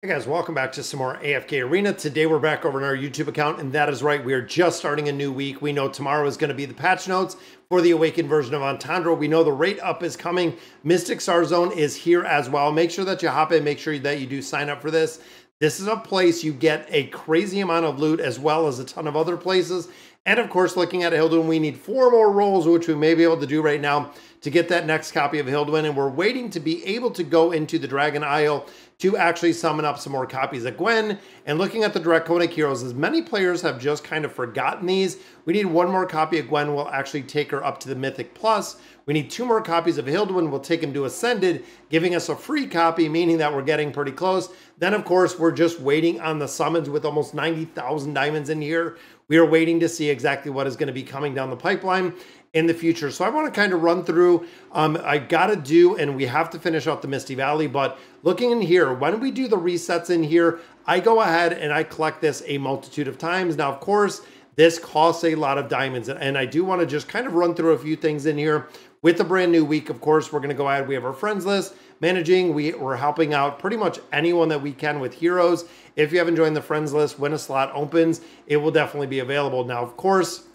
Hey guys, welcome back to some more AFK Arena. Today we're back over on our YouTube account, and that is right, we are just starting a new week. We know tomorrow is going to be the patch notes for the Awakened version of Entendre. We know the rate up is coming. Mystic Star Zone is here as well. Make sure that you hop in, make sure that you do sign up for this. This is a place you get a crazy amount of loot as well as a ton of other places. And of course, looking at Hilduin, we need 4 more rolls, which we may be able to do right now to get that next copy of Hilduin. And we're waiting to be able to go into the Dragon Isle to actually summon up some more copies of Gwen. And looking at the Draconic Heroes, as many players have just kind of forgotten these, we need 1 more copy of Gwen. We'll actually take her up to the Mythic Plus. We need 2 more copies of Hilduin. We'll take him to Ascended, giving us a free copy, meaning that we're getting pretty close. Then, of course, we're just waiting on the summons with almost 90,000 diamonds in here. We are waiting to see exactly what is going to be coming down the pipeline in the future. So I want to kind of run through, I got to do, and we have to finish out the Misty Valley, but looking in here, when we do the resets in here, I go ahead and I collect this a multitude of times. Now, of course, this costs a lot of diamonds, and I do want to just kind of run through a few things in here. With the brand new week, of course, we're going to go ahead. We have our friends list, managing. We're helping out pretty much anyone that we can with heroes. If you haven't joined the friends list, when a slot opens, it will definitely be available. Now, of course,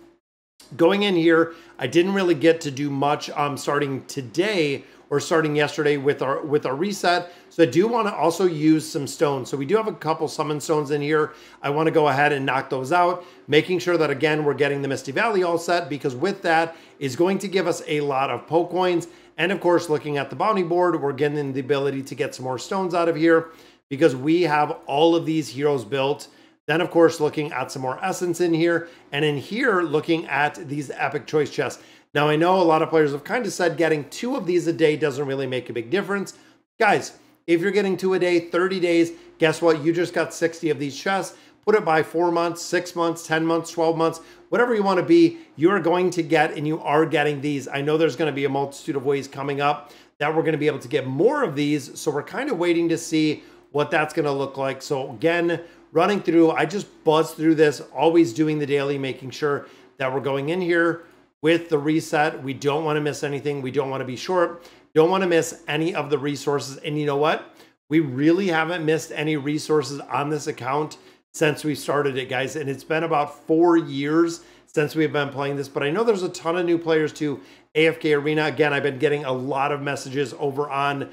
going in here, I didn't really get to do much starting today or starting yesterday with our reset. So I do want to also use some stones. So we do have a couple summon stones in here. I want to go ahead and knock those out, making sure that, again, we're getting the Misty Valley all set, because with that is going to give us a lot of poke coins. And of course, looking at the bounty board, we're getting the ability to get some more stones out of here because we have all of these heroes built. Then, of course, looking at some more essence in here, and in here, looking at these epic choice chests. Now, I know a lot of players have kind of said getting 2 of these a day doesn't really make a big difference. Guys, if you're getting 2 a day, 30 days, guess what? You just got 60 of these chests. Put it by 4 months, 6 months, 10 months, 12 months, whatever you want to be, you are going to get, and you are getting these. I know there's going to be a multitude of ways coming up that we're going to be able to get more of these. So we're kind of waiting to see what that's going to look like. So again, running through, I just buzzed through this, always doing the daily, making sure that we're going in here with the reset. We don't want to miss anything. We don't want to be short. Don't want to miss any of the resources. And you know what? We really haven't missed any resources on this account since we started it, guys. And it's been about 4 years since we've been playing this, but I know there's a ton of new players to AFK Arena. Again, I've been getting a lot of messages over on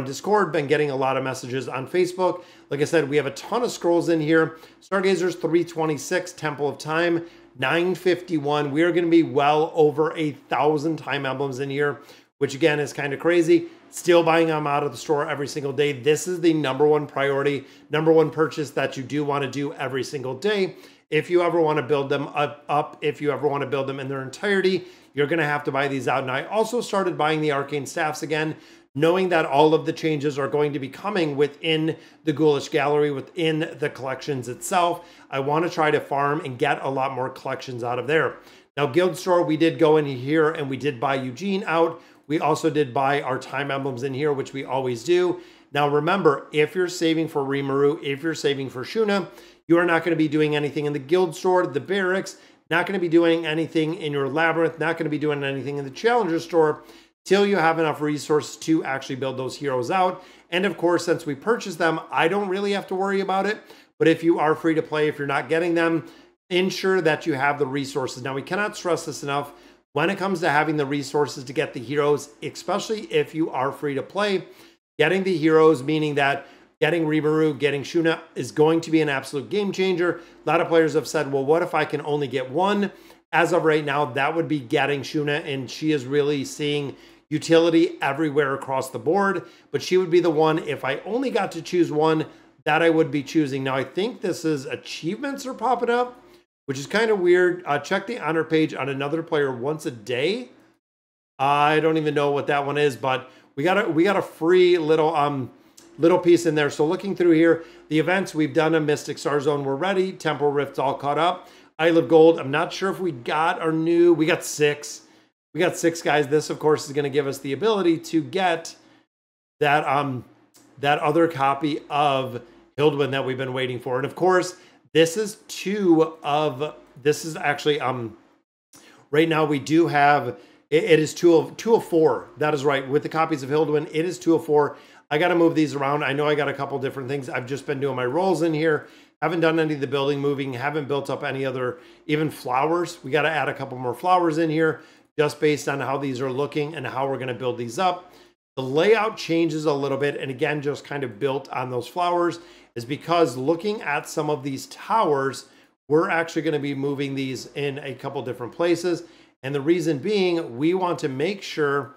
Discord, been getting a lot of messages on Facebook. Like I said, we have a ton of scrolls in here. Stargazers 326, Temple of Time 951. We are going to be well over 1,000 time emblems in here, which again is kind of crazy. Still buying them out of the store every single day. This is the #1 priority, #1 purchase that you do want to do every single day. If you ever want to build them up, if you ever want to build them in their entirety, you're going to have to buy these out. And I also started buying the arcane staffs again, knowing that all of the changes are going to be coming within the Ghoulish Gallery, within the collections itself. I want to try to farm and get a lot more collections out of there. Now, Guild Store, we did go in here and we did buy Eugene out. We also did buy our time emblems in here, which we always do. Now, remember, if you're saving for Rimuru, if you're saving for Shuna, you are not going to be doing anything in the Guild Store, the Barracks, not going to be doing anything in your Labyrinth, not going to be doing anything in the Challenger Store till you have enough resources to actually build those heroes out. And of course, since we purchased them, I don't really have to worry about it. But if you are free to play, if you're not getting them, ensure that you have the resources. Now, we cannot stress this enough. When it comes to having the resources to get the heroes, especially if you are free to play, getting the heroes, meaning that getting Rimuru, getting Shuna is going to be an absolute game changer. A lot of players have said, well, what if I can only get 1? As of right now, that would be getting Shuna, and she is really seeing utility everywhere across the board. But she would be the one, if I only got to choose 1, that I would be choosing. Now, I think this is achievements are popping up, which is kind of weird. Check the honor page on another player once a day. I don't even know what that one is, but we got a free little piece in there. So looking through here, the events, we've done a Mystic Star Zone. We're ready. Temple Rift's all caught up. Isle of Gold, I'm not sure if we got our new, we got 6. We got 6 guys. This, of course, is going to give us the ability to get that, that other copy of Hilduin that we've been waiting for. And of course, this is this is actually, right now we do have, it is 2 of 4. That is right. With the copies of Hilduin, it is 2 of 4. I got to move these around. I know I got a couple different things. I've just been doing my rolls in here. Haven't done any of the building moving. Haven't built up any other, even flowers. We got to add a couple more flowers in here just based on how these are looking and how we're going to build these up. The layout changes a little bit. And again, just kind of built on those flowers is because looking at some of these towers, we're actually going to be moving these in a couple different places. And the reason being, we want to make sure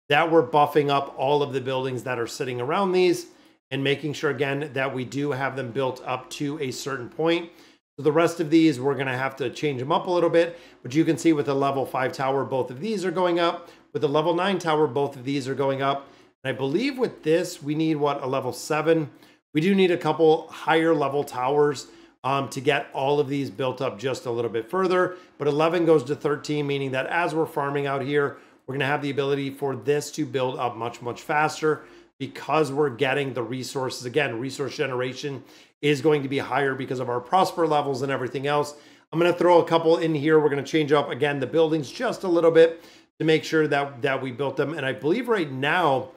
that we're buffing up all of the buildings that are sitting around these and making sure, again, that we do have them built up to a certain point. So the rest of these, we're going to have to change them up a little bit. But you can see with the level 5 tower, both of these are going up. With the level 9 tower, both of these are going up. And I believe with this, we need, what, a level 7? We do need a couple higher level towers to get all of these built up just a little bit further. But 11 goes to 13, meaning that as we're farming out here, we're going to have the ability for this to build up much, much faster because we're getting the resources. Again, resource generation is going to be higher because of our prosper levels and everything else. I'm going to throw a couple in here. We're going to change up, again, the buildings just a little bit to make sure that we built them. And I believe right now,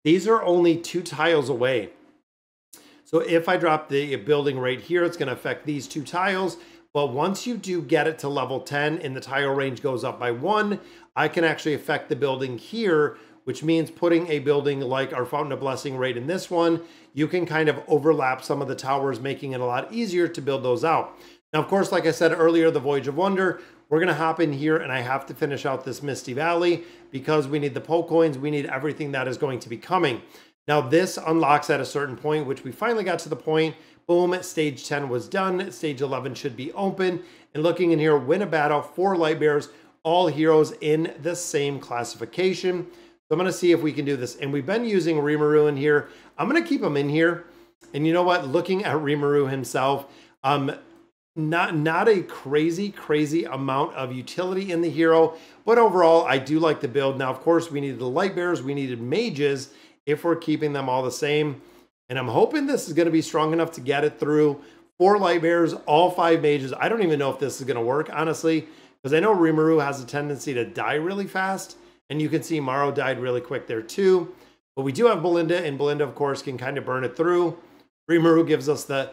these are only 2 tiles away. So if I drop the building right here, it's going to affect these 2 tiles. But once you do get it to level 10 and the tile range goes up by 1, I can actually affect the building here, which means putting a building like our Fountain of Blessing right in this one, you can kind of overlap some of the towers, making it a lot easier to build those out. Now, of course, like I said earlier, the Voyage of Wonder, we're going to hop in here and I have to finish out this Misty Valley because we need the Poke Coins. We need everything that is going to be coming. Now, this unlocks at a certain point, which we finally got to the point. Boom, stage 10 was done. Stage 11 should be open. And looking in here, win a battle, 4 light bears, all heroes in the same classification. So I'm going to see if we can do this. And we've been using Rimuru in here. I'm going to keep him in here. And you know what? Looking at Rimuru himself, not a crazy amount of utility in the hero. But overall, I do like the build. Now, of course, we needed the light bears. We needed mages if we're keeping them all the same. And I'm hoping this is going to be strong enough to get it through. 4 light bears, all 5 mages. I don't even know if this is going to work, honestly, because I know Rimuru has a tendency to die really fast. And you can see Maro died really quick there too. But we do have Belinda, and Belinda, of course, can kind of burn it through. Rimuru gives us the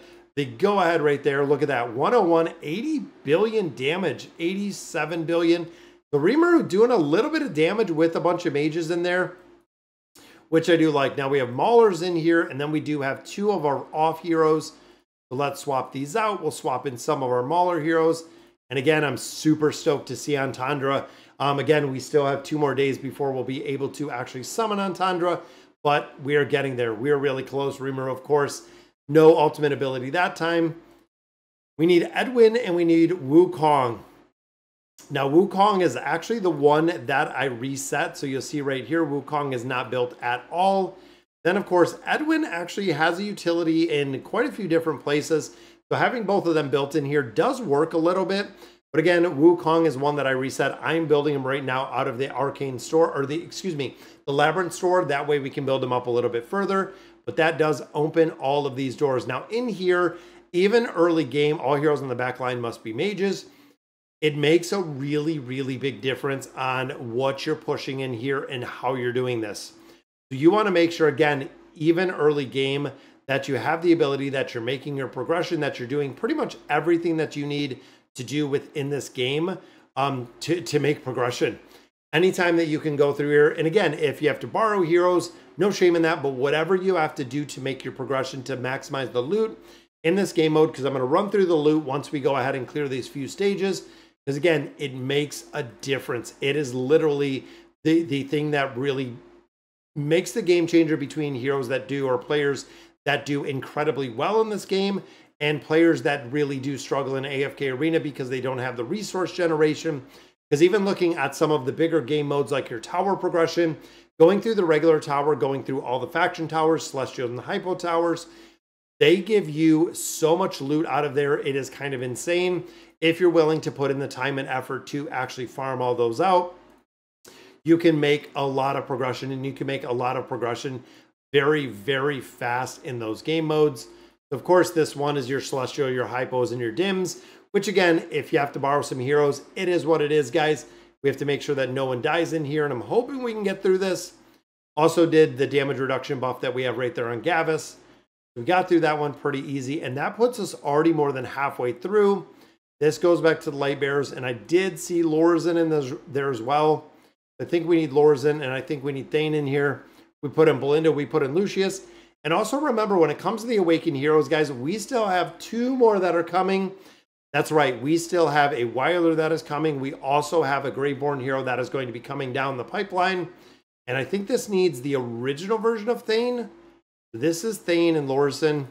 go-ahead right there. Look at that, 101, 80 billion damage, 87 billion. The Rimuru doing a little bit of damage with a bunch of mages in there, which I do like. Now we have Maulers in here, and then we do have 2 of our off heroes. So let's swap these out. We'll swap in some of our Mauler heroes. And again, I'm super stoked to see Antandra. Again, we still have 2 more days before we'll be able to actually summon Antandra, but we are getting there. We are really close. Rimuru, of course, no ultimate ability that time. We need Edwin and we need Wukong. Now, Wukong is actually the one that I reset. So you'll see right here, Wukong is not built at all. Then, of course, Edwin actually has a utility in quite a few different places. So having both of them built in here does work a little bit. But again, Wukong is one that I reset. I'm building him right now out of the Arcane store, or the Labyrinth store. That way we can build him up a little bit further. But that does open all of these doors. Now in here, even early game, all heroes in the back line must be mages. It makes a really big difference on what you're pushing in here and how you're doing this. So you want to make sure, again, even early game, that you have the ability, that you're making your progression, that you're doing pretty much everything that you need to do within this game to make progression. Anytime that you can go through here, and again, if you have to borrow heroes, no shame in that, but whatever you have to do to make your progression to maximize the loot in this game mode, because I'm going to run through the loot once we go ahead and clear these few stages, because again, it makes a difference. It is literally the thing that really makes the game changer between heroes that do, or players that do incredibly well in this game, and players that really do struggle in AFK Arena because they don't have the resource generation. Because even looking at some of the bigger game modes like your tower progression, going through the regular tower, going through all the faction towers, Celestial and the Hypo towers, they give you so much loot out of there. It is kind of insane. If you're willing to put in the time and effort to actually farm all those out, you can make a lot of progression, and you can make a lot of progression very fast in those game modes. Of course, this one is your Celestial, your Hypos, and your Dims, which again, if you have to borrow some heroes, it is what it is, guys. We have to make sure that no one dies in here, and I'm hoping we can get through this. Also did the damage reduction buff that we have right there on Gavis. We got through that one pretty easy, and that puts us already more than halfway through. This goes back to the light bearers, and I did see Lorzen in there as well. I think we need Lorzen, and I think we need Thane in here. We put in Belinda, we put in Lucius. And also remember, when it comes to the Awakened Heroes, guys, we still have 2 more that are coming. That's right, we still have a Wilder that is coming. We also have a Graveborn hero that is going to be coming down the pipeline. And I think this needs the original version of Thane. This is Thane and Lorzen.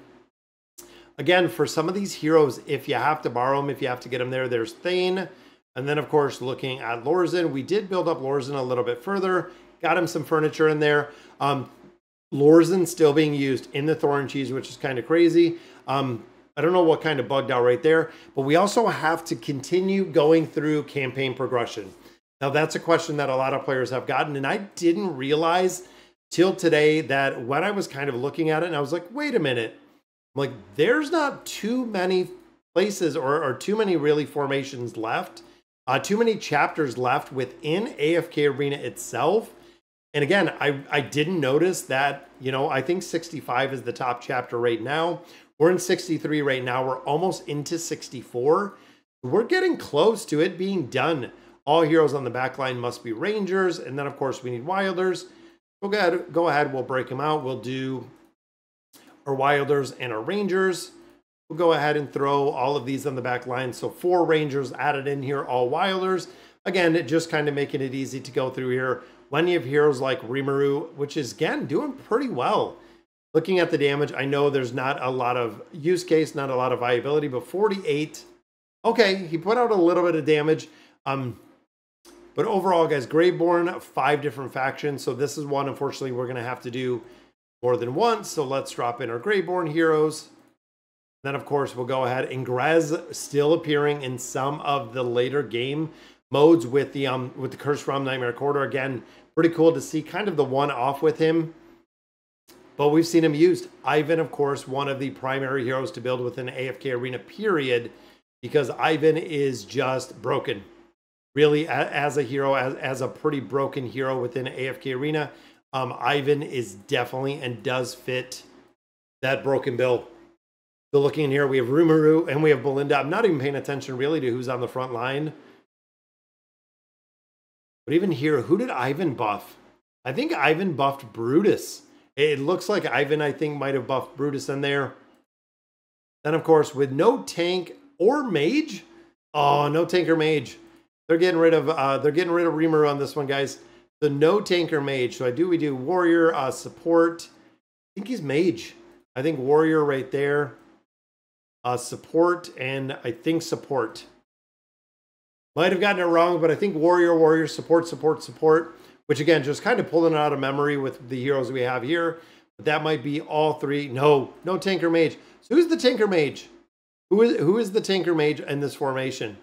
Again, for some of these heroes, if you have to borrow them, if you have to get them there, there's Thane. And then, of course, looking at Lorzen, we did build up Lorzen a little bit further. Got him some furniture in there. Lorzen still being used in the Thorn Cheese, which is kind of crazy. I don't know what kind of bugged out right there. But we also have to continue going through campaign progression. Now, that's a question that a lot of players have gotten. And I didn't realize till today that when I was kind of looking at it, and I was like, wait a minute. I'm like, there's not too many places or too many really formations left. Too many chapters left within AFK Arena itself. And again, I didn't notice that, you know, I think 65 is the top chapter right now. We're in 63 right now. We're almost into 64. We're getting close to it being done. All heroes on the back line must be Rangers. And then, of course, we need Wilders. Go ahead. We'll break them out. We'll do our Wilders and our Rangers. We'll go ahead and throw all of these on the back line. So 4 Rangers added in here, all Wilders. Again, it just kind of making it easy to go through here. When you have heroes like Rimuru, which is, again, doing pretty well. Looking at the damage, I know there's not a lot of use case, not a lot of viability, but 48. Okay, he put out a little bit of damage. But overall, guys, Graveborn, 5 different factions. So this is one, unfortunately, we're going to have to do more than once. So let's drop in our Graveborn heroes. Then, of course, we'll go ahead and Grez still appearing in some of the later game modes with the Curse from Nightmare Corridor. Again, pretty cool to see kind of the one-off with him. But we've seen him used. Ivan, of course, one of the primary heroes to build within AFK Arena, period, because Ivan is just broken. Really, as a hero, as a pretty broken hero within AFK Arena, Ivan is definitely and does fit that broken bill. So looking in here, we have Rimuru and we have Belinda. I'm not even paying attention really to who's on the front line. But even here, who did Ivan buff? I think Ivan buffed Brutus. It looks like Ivan, I think, might have buffed Brutus in there. Then, of course, with no tank or mage. Oh, no tank or mage. They're getting rid of Rimuru on this one, guys. The no tank or mage. So we do warrior, support. I think he's mage. I think warrior right there. Support, and I think support. Might have gotten it wrong, but I think warrior, support, which again, just kind of pulling it out of memory with the heroes we have here. But that might be all 3. No tanker mage. So who's the tanker mage? Who is the tanker mage in this formation?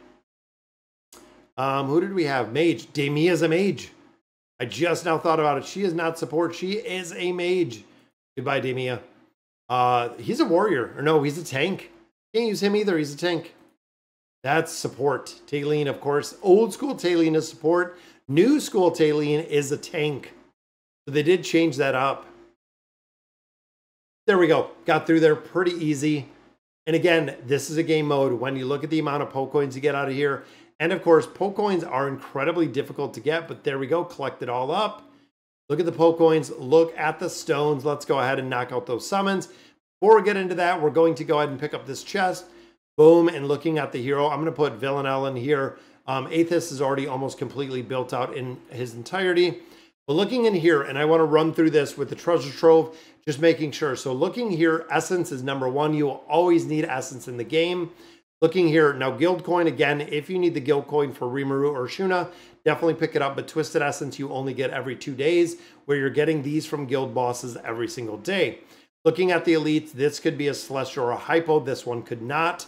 Who did we have? Mage. Damia's a mage. I just now thought about it. She is not support. She is a mage. Goodbye, Damia. He's a warrior. Or no, he's a tank. Can't use him either. He's a tank. That's support. Taylene, of course. Old school Taylene is support. New school Taylene is a tank. So they did change that up. There we go. Got through there pretty easy. And again, this is a game mode. When you look at the amount of Poke Coins you get out of here. And of course, Poke Coins are incredibly difficult to get. But there we go. Collect it all up. Look at the Poke Coins. Look at the stones. Let's go ahead and knock out those summons. Before we get into that, we're going to go ahead and pick up this chest. Boom, and looking at the hero, I'm going to put Villanelle in here. Aethys is already almost completely built out in his entirety. But looking in here, and I want to run through this with the treasure trove, just making sure. So looking here, essence is number 1. You will always need essence in the game. Looking here, now guild coin, again, if you need the guild coin for Rimuru or Shuna, definitely pick it up. But twisted essence, you only get every 2 days, where you're getting these from guild bosses every single day. Looking at the elites, this could be a Celestial or a Hypo. This one could not.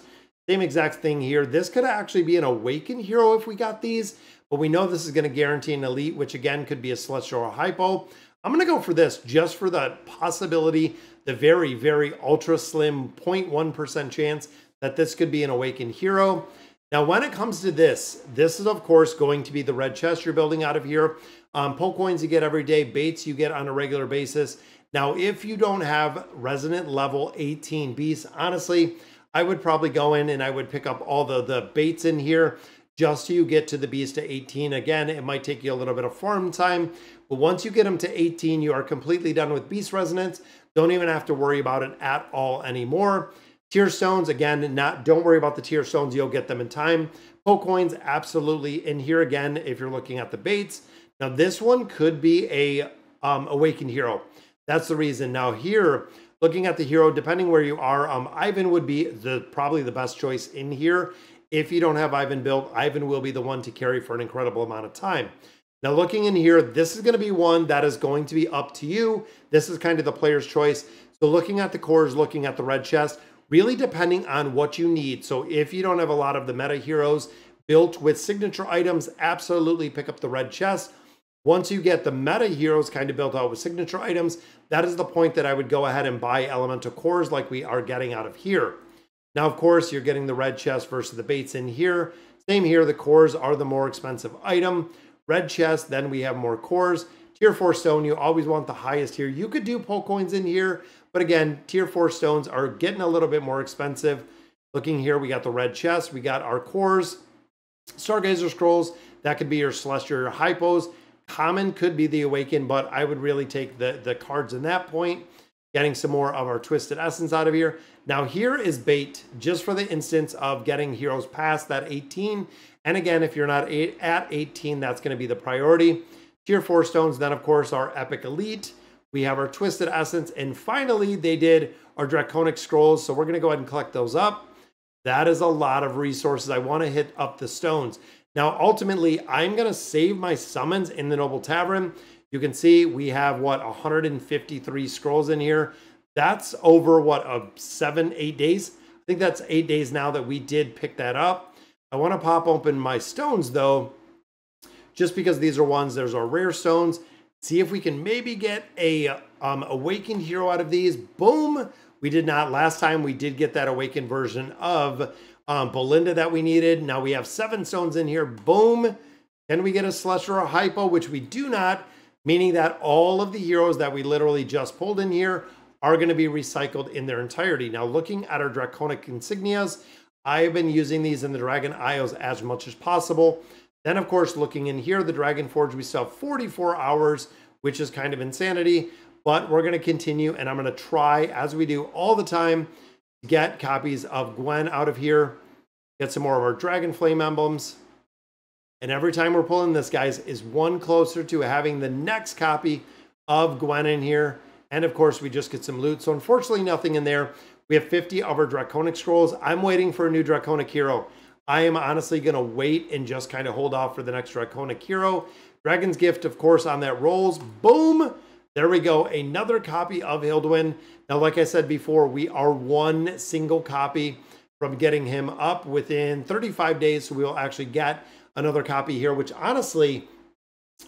Same exact thing here. This could actually be an Awakened hero if we got these, but we know this is going to guarantee an elite, which again could be a Celestial or a Hypo. I'm going to go for this just for the possibility, the very, very ultra slim 0.1% chance that this could be an Awakened hero. Now, when it comes to this is of course going to be the red chest you're building out of here. Poke coins you get every day, baits you get on a regular basis. Now, if you don't have Resonant level 18 beasts, honestly, I would probably go in and I would pick up all the baits in here just so you get to the beast to 18. Again, it might take you a little bit of farm time, but once you get them to 18, you are completely done with beast resonance. Don't even have to worry about it at all anymore. Tier stones, again, don't worry about the tier stones. You'll get them in time. Poke coins, absolutely. And here again, if you're looking at the baits, now this one could be a awakened hero. That's the reason. Now here, looking at the hero, depending where you are, Ivan would be probably the best choice in here. If you don't have Ivan built, Ivan will be the one to carry for an incredible amount of time. Now looking in here, this is going to be one that is going to be up to you. This is kind of the player's choice. So looking at the cores, looking at the red chest, really depending on what you need. So if you don't have a lot of the meta heroes built with signature items, absolutely pick up the red chest. Once you get the meta heroes kind of built out with signature items, that is the point that I would go ahead and buy elemental cores like we are getting out of here. Now, of course, you're getting the red chest versus the baits in here. Same here, the cores are the more expensive item. Red chest, then we have more cores. Tier 4 stone, you always want the highest here. You could do poke coins in here, but again, tier 4 stones are getting a little bit more expensive. Looking here, we got the red chest, we got our cores, Stargazer scrolls, that could be your celestial, your hypos. Common could be the awaken, but I would really take the cards in that point. Getting some more of our twisted essence out of here. Now here is bait, just for the instance of getting heroes past that 18. And again, if you're not at 18, that's going to be the priority. Tier 4 stones, then of course our epic elite. We have our twisted essence, and finally they did our draconic scrolls. So we're going to go ahead and collect those up. That is a lot of resources. I want to hit up the stones. Now, ultimately, I'm going to save my summons in the Noble Tavern. You can see we have, what, 153 scrolls in here. That's over, what, 7-8 days? I think that's 8 days now that we did pick that up. I want to pop open my stones, though, just because these are ones, there's our rare stones. See if we can maybe get a awakened hero out of these. Boom! We did not. Last time we did get that awakened version of Belinda that we needed. Now we have 7 stones in here. Boom! Can we get a celestial or a hypo, which we do not, meaning that all of the heroes that we literally just pulled in here are going to be recycled in their entirety. Now looking at our draconic insignias, I've been using these in the Dragon Isles as much as possible. Then of course, looking in here, the Dragon Forge, we still have 44 hours, which is kind of insanity, but we're going to continue, and I'm going to try, as we do all the time, to get copies of Gwen out of here, get some more of our Dragon Flame emblems. And every time we're pulling this, guys, is one closer to having the next copy of Gwen in here. And of course, we just get some loot. So unfortunately, nothing in there. We have 50 of our Draconic Scrolls. I'm waiting for a new Draconic hero. I am honestly going to wait and just kind of hold off for the next Draconic hero. Dragon's Gift, of course, on that rolls. Boom! There we go. Another copy of Hilduin. Now, like I said before, we are one single copy from getting him up within 35 days. So we will actually get another copy here, which honestly,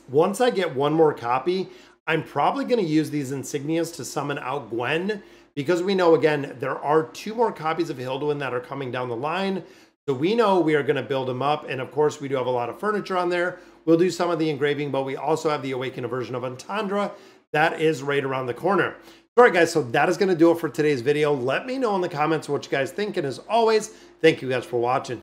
once I get one more copy, I'm probably going to use these insignias to summon out Gwen, because we know, again, there are 2 more copies of Hilduin that are coming down the line. So we know we are going to build them up. And of course, we do have a lot of furniture on there. We'll do some of the engraving, but we also have the Awakened version of Entendre. That is right around the corner. All right, guys, so that is going to do it for today's video. Let me know in the comments what you guys think. And as always, thank you guys for watching.